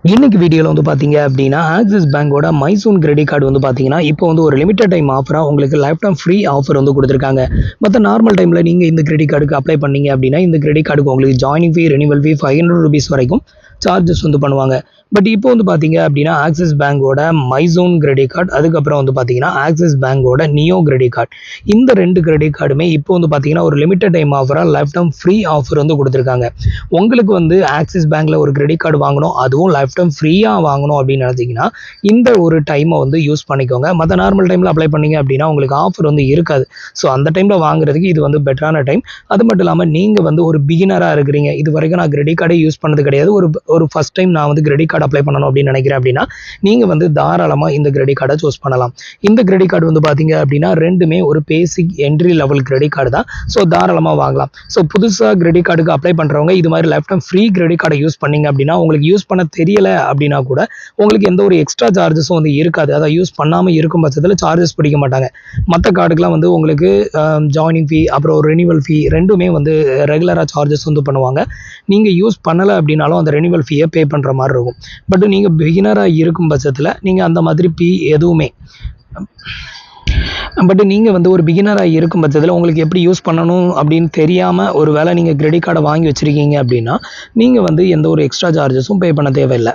இன்னைக்கு வீடியோவில் வந்து பார்த்தீங்க அப்படின்னா ஆக்சிஸ் பேங்கோட மைசூன் கிரெடிட் கார்டு வந்து பார்த்தீங்கன்னா இப்போ வந்து ஒரு லிமிடெட் டைம் ஆஃபராக உங்களுக்கு லைஃப் டைம் ஃப்ரீ ஆஃபர் வந்து கொடுத்துருக்காங்க. மற்ற நார்மல் டைமில் நீங்கள் இந்த கிரெடிட் கார்டுக்கு அப்ளை பண்ணீங்க அப்படின்னா இந்த கிரெடிட் கார்டுக்கு உங்களுக்கு ஜாயினிங் ஃபீ, ரெனிவல் ஃபீ ₹500 வரைக்கும் சார்ஜஸ் வந்து பண்ணுவாங்க. பட் இப்போ வந்து பார்த்தீங்க அப்படின்னா ஆக்சிஸ் பேங்கோட மைசூன் கிரெடிட் கார்டு, அதுக்கப்புறம் வந்து பார்த்தீங்கன்னா ஆக்சிஸ் பேங்கோட நியோ கிரெடிட் கார்டு, இந்த ரெண்டு கிரெடிட் கார்டுமே இப்போ வந்து பார்த்தீங்கன்னா ஒரு லிமிடெட் டைம் ஆஃபராக லைஃப் டைம் ஃப்ரீ ஆஃபர் வந்து கொடுத்துருக்காங்க. உங்களுக்கு வந்து ஆக்சிஸ் பேங்க்ல ஒரு கிரெடிட் கார்டு வாங்கணும், அதுவும் லைஃப் டைம் ஃப்ரீயாக வாங்கணும் அப்படின்னு நினச்சிங்கன்னா இந்த ஒரு டைமை வந்து யூஸ் பண்ணிக்கோங்க. மற்ற நார்மல் டைமில் அப்ளை பண்ணீங்க அப்படின்னா உங்களுக்கு ஆஃபர் வந்து இருக்காது. ஸோ அந்த டைமில் வாங்குறதுக்கு இது வந்து பெட்டரான டைம். அது மட்டும் இல்லாமல் நீங்கள் வந்து ஒரு பிகினராக இருக்கிறீங்க, இது வரைக்கும் நான் கிரெடிட் கார்டே யூஸ் பண்ணது கிடையாது, ஒரு ஃபஸ்ட் டைம் நான் வந்து கிரெடிட் கார்டு அப்ளை பண்ணணும் அப்படின்னு நினைக்கிறேன் அப்படின்னா நீங்கள் வந்து தாராளமாக இந்த கிரெடிட் கார்டை சூஸ் பண்ணலாம். இந்த கிரெடிட் கார்டு வந்து பார்த்தீங்க அப்படின்னா ரெண்டுமே ஒரு பேசிக் என்ட்ரி லெவல் கிரெடிட் கார்டு தான். ஸோ தாராளமாக வாங்கலாம். ஸோ புதுசாக கிரெடிட் கார்டுக்கு அப்ளை பண்ணுறவங்க இது மாதிரி லைஃப் டைம் ஃப்ரீ கிரெடிட் கார்டை யூஸ் பண்ணீங்க அப்படின்னா உங்களுக்கு யூஸ் பண்ண தெரியலை அப்படின்னா கூட உங்களுக்கு எந்த ஒரு எக்ஸ்ட்ரா சார்ஜஸும் வந்து இருக்காது. அதை யூஸ் பண்ணாமல் இருக்கும் பட்சத்தில் சார்ஜஸ் பிடிக்க மாட்டாங்க. மற்ற கார்டுக்கெலாம் வந்து உங்களுக்கு ஜாயினிங் ஃபீ, அப்புறம் ரெனிவல் ஃபீ ரெண்டுமே வந்து ரெகுலராக சார்ஜஸ் வந்து பண்ணுவாங்க. நீங்கள் யூஸ் பண்ணலை அப்படின்னாலும் அந்த ரெனிவல் ஃபீயை பே பண்ணுற மாதிரி இருக்கும். பட் நீங்கள் பிகினராக இருக்கும் பட்சத்தில் நீங்கள் அந்த மாதிரி ஃபீ எதுவுமே பட் நீங்கள் வந்து ஒரு பிகினராக இருக்கும் பட்சத்தில் உங்களுக்கு எப்படி யூஸ் பண்ணணும் அப்படின்னு தெரியாமல் ஒரு வேளை நீங்கள் கிரெடிட் கார்டை வாங்கி வச்சுருக்கீங்க அப்படின்னா நீங்கள் வந்து எந்த ஒரு எக்ஸ்ட்ரா சார்ஜஸும் பே பண்ண தேவையில்லை.